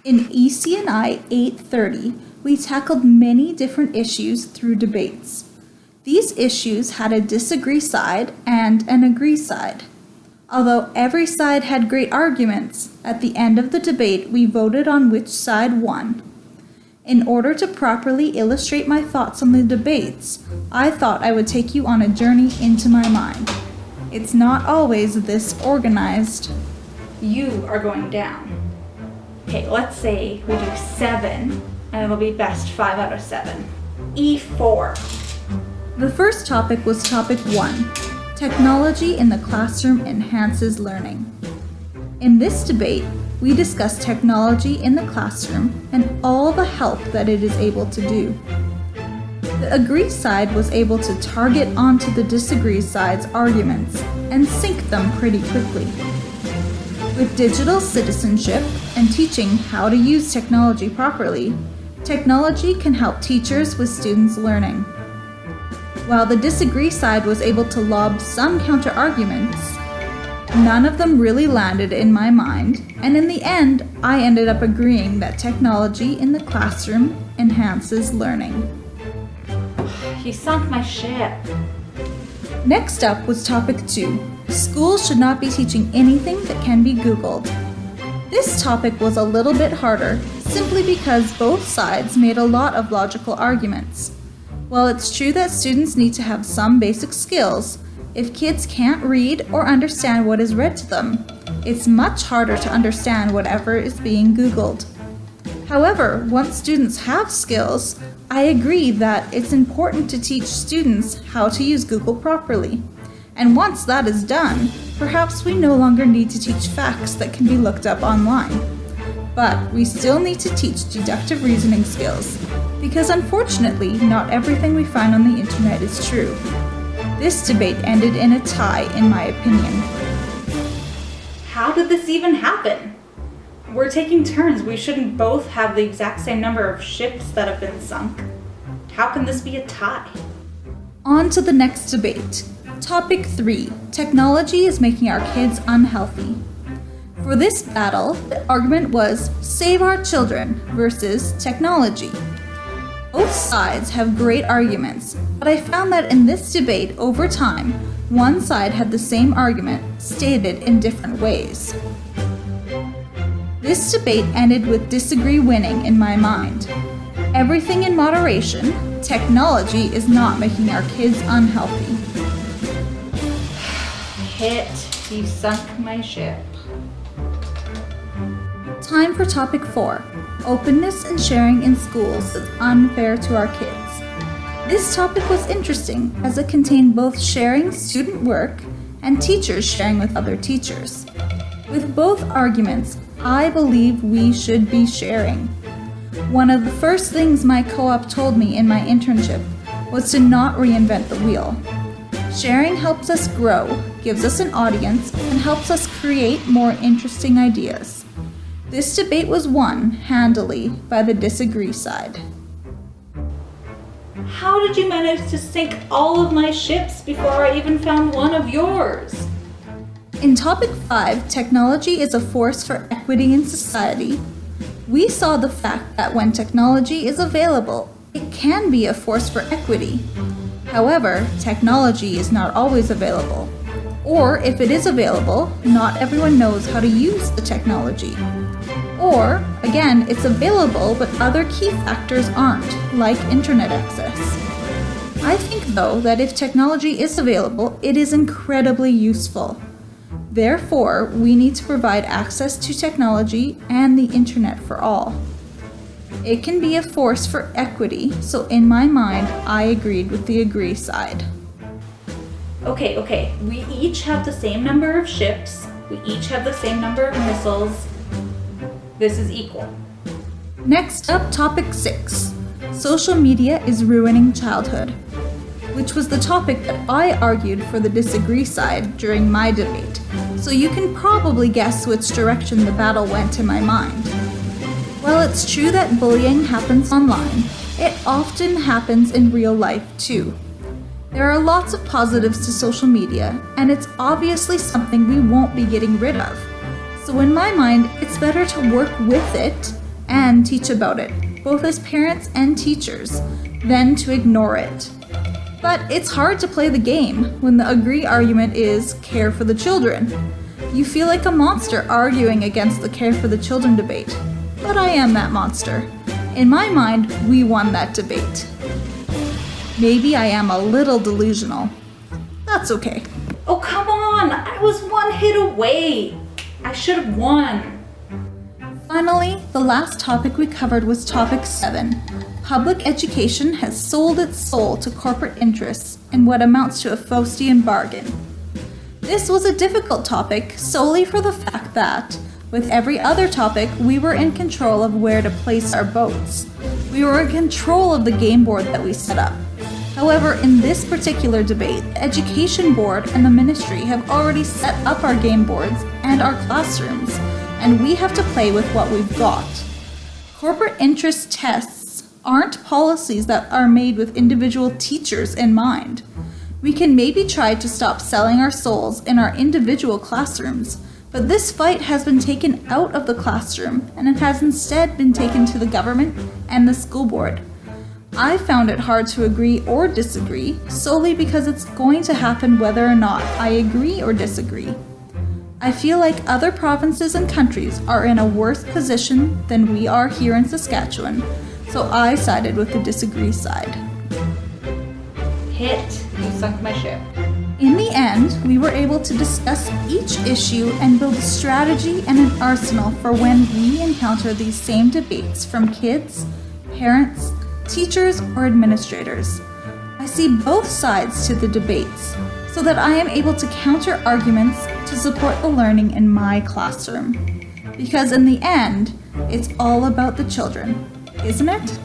In ECNI 830, we tackled many different issues through debates. These issues had a disagree side and an agree side. Although every side had great arguments, at the end of the debate we voted on which side won. In order to properly illustrate my thoughts on the debates, I thought I would take you on a journey into my mind. It's not always this organized. You are going down. Okay, let's say we do 7, and it'll be best 5 out of 7. E4. The first topic was topic 1. Technology in the classroom enhances learning. In this debate, we discussed technology in the classroom and all the help that it is able to do. The agree side was able to target onto the disagree side's arguments and sink them pretty quickly. With digital citizenship and teaching how to use technology properly, technology can help teachers with students' learning. While the disagree side was able to lob some counter-arguments, none of them really landed in my mind, and in the end, I ended up agreeing that technology in the classroom enhances learning. You sunk my ship. Next up was topic 2. Schools should not be teaching anything that can be Googled. This topic was a little bit harder, simply because both sides made a lot of logical arguments. While it's true that students need to have some basic skills, if kids can't read or understand what is read to them, it's much harder to understand whatever is being Googled. However, once students have skills, I agree that it's important to teach students how to use Google properly. And once that is done, perhaps we no longer need to teach facts that can be looked up online. But we still need to teach deductive reasoning skills, because unfortunately, not everything we find on the internet is true. This debate ended in a tie, in my opinion. How did this even happen? We're taking turns. We shouldn't both have the exact same number of ships that have been sunk. How can this be a tie? On to the next debate. Topic 3. Technology is making our kids unhealthy. For this battle, the argument was save our children versus technology. Both sides have great arguments, but I found that in this debate over time, one side had the same argument stated in different ways. This debate ended with disagree winning in my mind. Everything in moderation, technology is not making our kids unhealthy. Hit, you sunk my ship. Time for topic 4. Openness and sharing in schools is unfair to our kids. This topic was interesting as it contained both sharing student work and teachers sharing with other teachers. With both arguments, I believe we should be sharing. One of the first things my co-op told me in my internship was to not reinvent the wheel. Sharing helps us grow, gives us an audience, and helps us create more interesting ideas. This debate was won handily by the disagree side. How did you manage to sink all of my ships before I even found one of yours? In topic 5, technology is a force for equity in society, we saw the fact that when technology is available, it can be a force for equity. However, technology is not always available. Or if it is available, not everyone knows how to use the technology. Or, again, it's available but other key factors aren't, like internet access. I think though that if technology is available, it is incredibly useful. Therefore, we need to provide access to technology and the internet for all. It can be a force for equity, so in my mind, I agreed with the agree side. Okay, we each have the same number of ships, we each have the same number of missiles. This is equal. Next up, topic 6. Social media is ruining childhood, which was the topic that I argued for the disagree side during my debate, so you can probably guess which direction the battle went in my mind. While it's true that bullying happens online, it often happens in real life too. There are lots of positives to social media, and it's obviously something we won't be getting rid of. So in my mind, it's better to work with it and teach about it, both as parents and teachers, then to ignore it. But it's hard to play the game when the agree argument is care for the children. You feel like a monster arguing against the care for the children debate. But I am that monster. In my mind, we won that debate. Maybe I am a little delusional. That's okay. Oh, come on! I was one hit away! I should have won. Finally, the last topic we covered was topic 7. Public education has sold its soul to corporate interests in what amounts to a Faustian bargain. This was a difficult topic solely for the fact that, with every other topic, we were in control of where to place our votes. We were in control of the game board that we set up. However, in this particular debate, the Education Board and the Ministry have already set up our game boards and our classrooms, and we have to play with what we've got. Corporate interest tests aren't policies that are made with individual teachers in mind. We can maybe try to stop selling our souls in our individual classrooms, but this fight has been taken out of the classroom and it has instead been taken to the government and the school board. I found it hard to agree or disagree solely because it's going to happen whether or not I agree or disagree. I feel like other provinces and countries are in a worse position than we are here in Saskatchewan, so I sided with the disagree side. Hit. You sunk my ship. In the end, we were able to discuss each issue and build a strategy and an arsenal for when we encounter these same debates from kids, parents, teachers, or administrators. I see both sides to the debates so that I am able to counter arguments to support the learning in my classroom. Because in the end, it's all about the children, isn't it?